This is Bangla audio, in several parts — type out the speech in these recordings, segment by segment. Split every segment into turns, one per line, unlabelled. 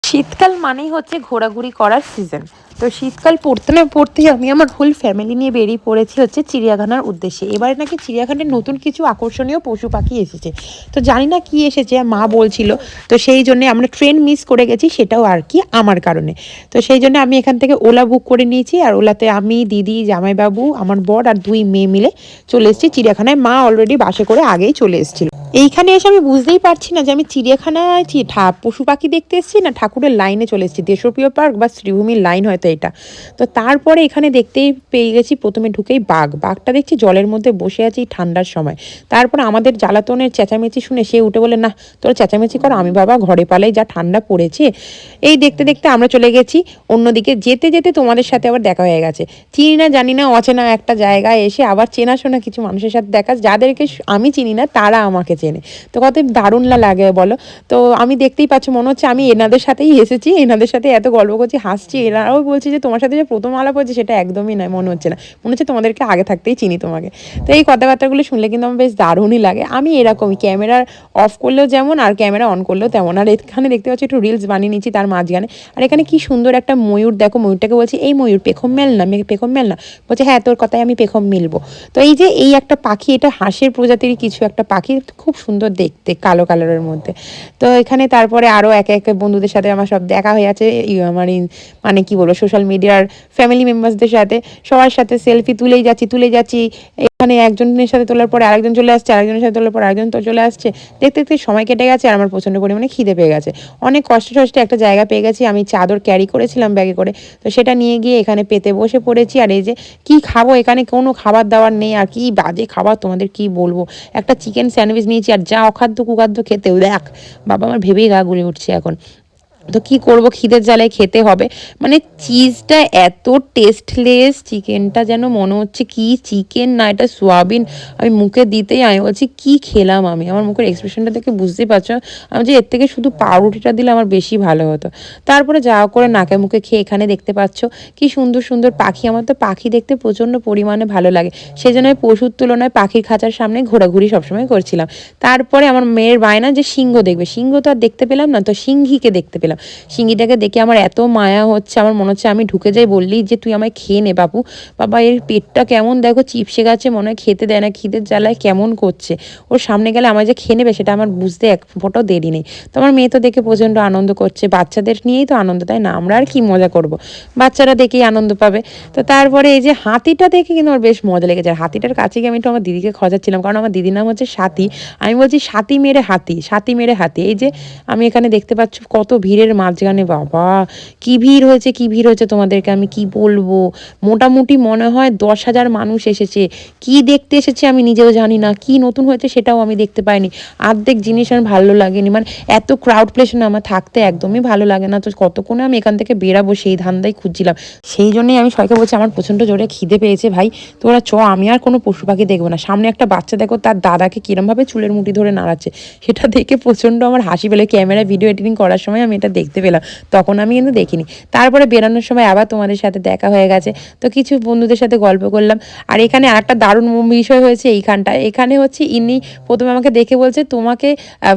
শীতকাল মানেই হচ্ছে ঘোরাঘুরি করার সিজন। তো শীতকাল পড়তে না পড়তেই আমি আমার ফুল ফ্যামিলি নিয়ে বেরিয়ে পড়েছি হচ্ছে চিড়িয়াখানার উদ্দেশ্যে। এবারে নাকি চিড়িয়াখানায় নতুন কিছু আকর্ষণীয় পশু পাখি এসেছে, তো জানি না কি এসেছে, মা বলছিল। তো সেই জন্য আমরা ট্রেন মিস করে গেছি, সেটাও আর কি আমার কারণে। তো সেই জন্য আমি এখান থেকে ওলা বুক করে নিয়েছি, আর ওলাতে আমি, দিদি, জামাইবাবু, আমার বর আর দুই মেয়ে মিলে চলে এসেছি চিড়িয়াখানায়। মা অলরেডি বাসে করে আগেই চলে এসেছিল। এইখানে এসে আমি বুঝতেই পারছি না যে আমি চিড়িয়াখানায় পশু পাখি দেখতে এসেছি না ঠাকুরের লাইনে চলে এসেছি, দেশপ্রিয় পার্ক বা শ্রীভূমির লাইন হয়তো এটা। তো তারপরে এখানে দেখতেই পেয়ে গেছি প্রথমে ঢুকেই বাঘটা দেখছি জলের মধ্যে বসে আছে এই ঠান্ডার সময়। তারপর আমাদের জ্বালাতনের চেঁচামেচি শুনে সে উঠে বলে, না তোরা চেঁচামেচি করো, আমি বাবা ঘরে পালাই, যা ঠান্ডা পড়েছে। এই দেখতে দেখতে আমরা চলে গেছি অন্যদিকে। যেতে যেতে তোমাদের সাথে আবার দেখা হয়ে গেছে। চিনি না জানি না অচেনা একটা জায়গায় এসে আবার চেনাশোনা কিছু মানুষের সাথে দেখা, যাদেরকে আমি চিনি না তারা আমাকে চেনে। তো কত দারুণ লাগে বলো। তো আমি দেখতেই পাচ্ছি মনে হচ্ছে আমি এনাদের সাথেই এসেছি, এনাদের সাথে এত গল্প করছি, হাসছি, এনারাও বলছি যে তোমার সাথে যে প্রথম আলাপ হচ্ছে সেটা একদমই নয়, মনে হচ্ছে না, মনে হচ্ছে তোমাদেরকে আগে থাকতেই চিনি তোমাকে। তো এই কথাবার্তাগুলো শুনলে কিন্তু আমার বেশ দারুণই লাগে। আমি এরকমই ক্যামেরা অফ করলেও যেমন আর ক্যামেরা অন করলেও তেমন। আর এখানে দেখতে পাচ্ছি একটু রিলস বানিয়ে নিচ্ছি তার মাঝখানে। আর এখানে কি সুন্দর একটা ময়ূর, দেখো ময়ূরটাকে বলছি, এই ময়ূর পেখম মেল না, পেখম মেল না, বলছে হ্যাঁ তোর কথায় আমি পেখম মিলবো। তো এই যে এই একটা পাখি, এটা হাঁসের প্রজাতির কিছু একটা পাখি, খুব সুন্দর দেখতে, কালো কালারের মধ্যে। তো এখানে তারপরে আরও একে একে বন্ধুদের সাথে আমার সব দেখা হয়ে আছে, আমার মানে কি বলবো, সোশ্যাল মিডিয়ার ফ্যামিলি মেম্বার্সদের সাথে সবার সাথে সেলফি তুলেই যাচ্ছি। এখানে একজনের সাথে তোলার পরে আরেকজন চলে আসছে, আরেকজনের সাথে তোলার পর আরেকজন তো চলে আসছে। দেখতে দেখতে সময় কেটে গেছে, আর আমার প্রচণ্ড পরিমাণে খিদে পেয়ে গেছে। অনেক কষ্টে একটা জায়গা পেয়ে গেছি, আমি চাদর ক্যারি করেছিলাম ব্যাগে করে, তো সেটা নিয়ে গিয়ে এখানে পেতে বসে পড়েছি। আর এই যে কি খাবো, এখানে কোনো খাবার দাবার নেই, আর কি বাজে খাবার তোমাদের কি বলবো। একটা চিকেন স্যান্ডউইচ নিয়েছি, আর যা অখাদ্য কুখাদ্য খেতে, দেখ বাবা আমার ভেবেই গা গুলি উঠছে এখন। তো কি করব, খিদের জ্বালায় খেতে হবে। মানে চিজটা এত টেস্টলেস, চিকেনটা যেন মনে হচ্ছে কি চিকেন না, এটা সোয়াবিন। আমি মুখে দিতেই আমি বলছি কি খেলাম আমি, আমার মুখের এক্সপ্রেশনটা দেখে বুঝতেই পারছো। আমি যে এর থেকে শুধু পাউরুটিটা দিলে আমার বেশি ভালো হতো। তারপরে যা করে নাকে মুখে খেয়ে এখানে দেখতে পাচ্ছ কি সুন্দর সুন্দর পাখি। আমার তো পাখি দেখতে প্রচণ্ড পরিমাণে ভালো লাগে, সেই জন্য আমি পশুর তুলনায় পাখির খাঁচার সামনে ঘোরাঘুরি সবসময় করছিলাম। তারপরে আমার মেয়ের বায়না যে সিংহ দেখবে, সিংহ তো আর দেখতে পেলাম না, তো সিংহীকে দেখতে পেলাম। সিংহীটাকে দেখে আমার এত মায়া হচ্ছে, আমার মনে হচ্ছে আমি ঢুকে যাই, বললি যে তুই আমায় খেয়ে নে বাবু। বাবা এর পেটটা কেমন দেখো চিপসে গেছে, মনে হয় খেতে দেয় না, খিদের জ্বালায় কেমন করছে। ওর সামনে গেলে আমার যে খেয়ে নেবে সেটা আমার বুঝতে এক ফোঁটাও দেরি নেই। তো আমার মেয়ে তো দেখে প্রচণ্ড আনন্দ করছে, বাচ্চাদের নিয়েই তো আনন্দ, তাই না, আমরা আর কি মজা করব, বাচ্চারা দেখেই আনন্দ পাবে। তো তারপরে এই যে হাতিটা দেখে কিন্তু আমার বেশ মজা লেগেছে। আর হাতিটার কাছে গিয়ে আমি একটু আমার দিদিকে খোঁজাচ্ছিলাম, কারণ আমার দিদির নাম হচ্ছে সাথী। আমি বলছি সাথী মেরে হাতি, সাথী মেরে হাতি। এই যে আমি এখানে দেখতে পাচ্ছি কত ভিড়ের মাঝখানে, বাবা কি ভিড় হয়েছে তোমাদেরকে আমি কি বলবো। মোটামুটি মনে হয় 10,000 মানুষ এসেছে। কি দেখতে এসেছে আমি নিজেও জানি না, কি নতুন হয়েছে সেটাও আমি দেখতে পাইনি। অর্ধেক জিনিস আমার ভালো লাগেনি, মানে এত ক্রাউড প্লেসে আমার থাকতে একদমই ভালো লাগে না। তো কতক্ষণে আমি এখান থেকে বেরাবো সেই ধান্দাই খুঁজছিলাম। সেই জন্যই আমি সবাইকে বলছি আমার প্রচণ্ড জোরে খিদে পেয়েছে ভাই, তোরা আমি আর কোনো পশু পাখি দেখবো না। সামনে একটা বাচ্চা দেখো তার দাদাকে কিরমভাবে চুলের মুঠি ধরে নাড়াচ্ছে, সেটা দেখে প্রচণ্ড আমার হাসি পেলে। ক্যামেরা ভিডিও এডিটিং করার সময় আমি এটা দেখতে পেলাম, তখন আমি কিন্তু দেখিনি। তারপরে বেরোনোর সময় আবার তোমাদের সাথে দেখা হয়ে গেছে, তো কিছু বন্ধুদের সাথে গল্প করলাম। আর এখানে আরেকটা দারুণ বিষয় হয়েছে এইখানটায়। এখানে হচ্ছে ইনি প্রথমে আমাকে দেখে বলছে তোমাকে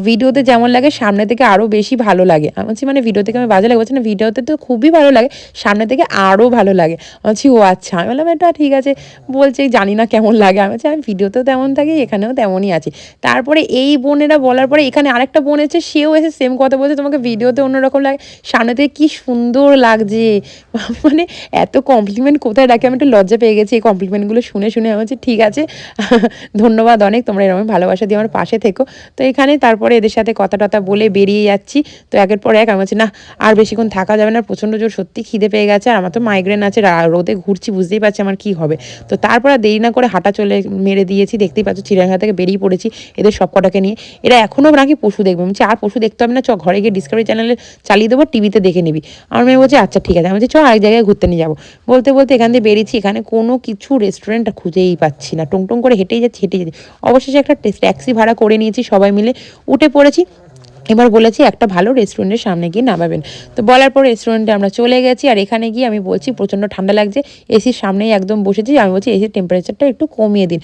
ভিডিওতে যেমন লাগে সামনে থেকে আরও বেশি ভালো লাগে। আমি বলছি মানে ভিডিও থেকে আমি বাজে লাগে, বলছি না ভিডিওতে তো খুবই ভালো লাগে, সামনে থেকে আরও ভালো লাগে। আমি বলছি ও আচ্ছা। আমি বললাম এটা ঠিক আছে, বলছে জানি না কেমন লাগে। আমি বলছি আমি ভিডিওতেও তেমন থাকি, এখানেও তেমনই আছি। তারপরে এই বোনেরা বলার পরে এখানে আরেকটা বোন এসে, সেও এসে সেম কথা বলছে, তোমাকে ভিডিওতে অন্যরকম লাগে, সামনে থেকে কি সুন্দর লাগছে। মানে এত কমপ্লিমেন্ট কোথায় রাখে, আমি একটু লজ্জা পেয়ে গেছি এই কমপ্লিমেন্টগুলো শুনে আমি বলছি ঠিক আছে ধন্যবাদ অনেক, তোমরা এরকম ভালোবাসা দিয়ে আমার পাশে থেকো। তো এখানে তারপরে এদের সাথে কথা টথা বলে বেরিয়ে যাচ্ছি। তো একের পর এক আমি বলছি না আর বেশিক্ষণ থাকা যাবে না, প্রচণ্ড জোর সত্যি খিদে পেয়ে গেছে। আর আমার তো মাইগ্রেন আছে, রোদে ঘুরছি, বুঝতেই পারছি আমার কি হবে। তো তারপর আর দেরি না করে হাঁটা চলে মেরে দিয়েছি। দেখতেই পাচ্ছ চিড়িয়াখানা থেকে বেরিয়ে পড়েছি এদের সব কটাকে নিয়ে। এরা এখনও নাকি পশু দেখবে, বলছি আর পশু দেখতে হবে না, ঘরে গিয়ে ডিসকাভারি চ্যানেলে চালিয়ে দেবো, টিভিতে দেখে নিবি। আমার মেয়ে বলছে আচ্ছা ঠিক আছে। আমি বলছি আরেক জায়গায় ঘুরতে নিয়ে যাবো। বলতে বলতে এখান দিয়ে বেরিয়েছি, এখানে কোনো কিছু রেস্টুরেন্ট খুঁজেই পাচ্ছি না, টং করে হেঁটেই যাচ্ছি। অবশেষে একটা ট্যাক্সি ভাড়া করে নিয়েছি, সবাই মিলে উঠে পড়েছি। এবার বলেছি একটা ভালো রেস্টুরেন্টের সামনে গিয়ে নামাবেন। তো বলার পর রেস্টুরেন্টে আমরা চলে গেছি, আর এখানে গিয়ে আমি বলছি প্রচণ্ড ঠান্ডা লাগছে, এসির সামনেই একদম বসেছি। আমি বলছি এসির টেম্পারেচারটা একটু কমিয়ে দিন।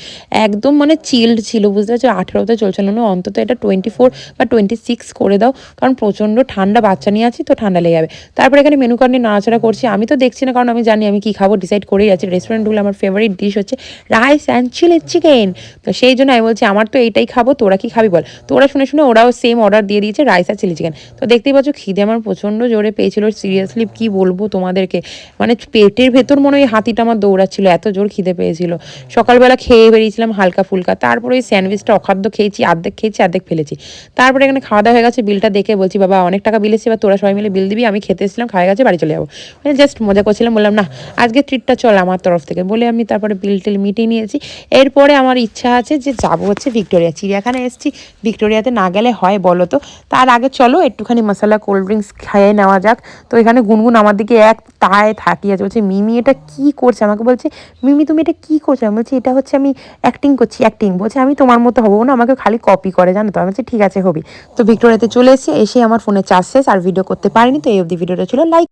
একদম মানে চিল্ড ছিল, বুঝতে পারছো, 18তে চলছিল না, অন্তত এটা 24 বা 26 করে দাও, কারণ প্রচণ্ড ঠান্ডা, বাচ্চা নিয়ে আছি তো ঠান্ডা লেগে যাবে। তারপরে এখানে মেনু কার্ড নিয়ে নাড়াচাড়া করছি, আমি তো দেখছি না কারণ আমি জানি আমি কী খাবো, ডিসাইড করেই আছি। রেস্টুরেন্টগুলো আমার ফেভারিট ডিশ হচ্ছে রাইস অ্যান্ড চিলি চিকেন, তো সেই জন্য আমি বলছি আমার তো এইটাই খাবো, তোরা কি খাবি বল। তো ওরা শুনে শুনে ওরাও সেম অর্ডার দিয়ে দিয়েছে, রাইস আর চিলি চিকেন। তো দেখতেই পাচ্ছ খিদে আমার প্রচণ্ড জোরে পেয়েছিল, সিরিয়াসলি কি বলবো তোমাদেরকে, মানে পেটের ভেতর মনে হয় হাতিটা আমার দৌড়াচ্ছিল, এত জোর খিদে পেয়েছিল। সকালবেলা খেয়ে বেরিয়েছিলাম হালকা ফুলকা, তারপরে ওই স্যান্ডউইচটা অখাদ্য খেয়েছি, অর্ধেক ফেলেছি। তারপরে এখানে খাওয়া দাওয়া হয়ে গেছে, বিলটা দেখে বলছি বাবা অনেক টাকা বিল এসেছে, এবার তোরা সবাই মিলে বিল দিবি, আমি খেতে এসেছিলাম, খাওয়া গেছে, বাড়ি চলে যাবো। মানে জাস্ট মজা করছিলাম, বললাম না আজকে ট্রিটটা চল আমার তরফ থেকে বলে আমি তারপরে বিল টিল মিটিয়ে নিয়েছি। এরপরে আমার ইচ্ছা আছে যে যাবো হচ্ছে ভিক্টোরিয়া, চিড়িয়াখানায় এসেছি, ভিক্টোরিয়াতে না গেলে হয় বলো তো। তার আগে চলো একটুখানি মশলা কোল্ড ড্রিঙ্কস খেয়ে নেওয়া যাক। তো এখানে গুনগুন আমার দিকে এক তায় থাকিয়ে আছে, বলছে মিমি এটা কী করছে, আমাকে বলছে মিমি তুমি এটা কী করছো, আমি বলছি এটা হচ্ছে আমি অ্যাক্টিং করছি, অ্যাক্টিং। বলছে আমি তোমার মতো হবো না, আমাকে খালি কপি করে, জানো তো। আমি বলছি ঠিক আছে হবি। তো ভিক্টোরিয়াতে চলে এসে আমার ফোনে চার্জ শেষ, আর ভিডিও করতে পারিনি। তো এই অবধি ভিডিওটা ছিল, লাইক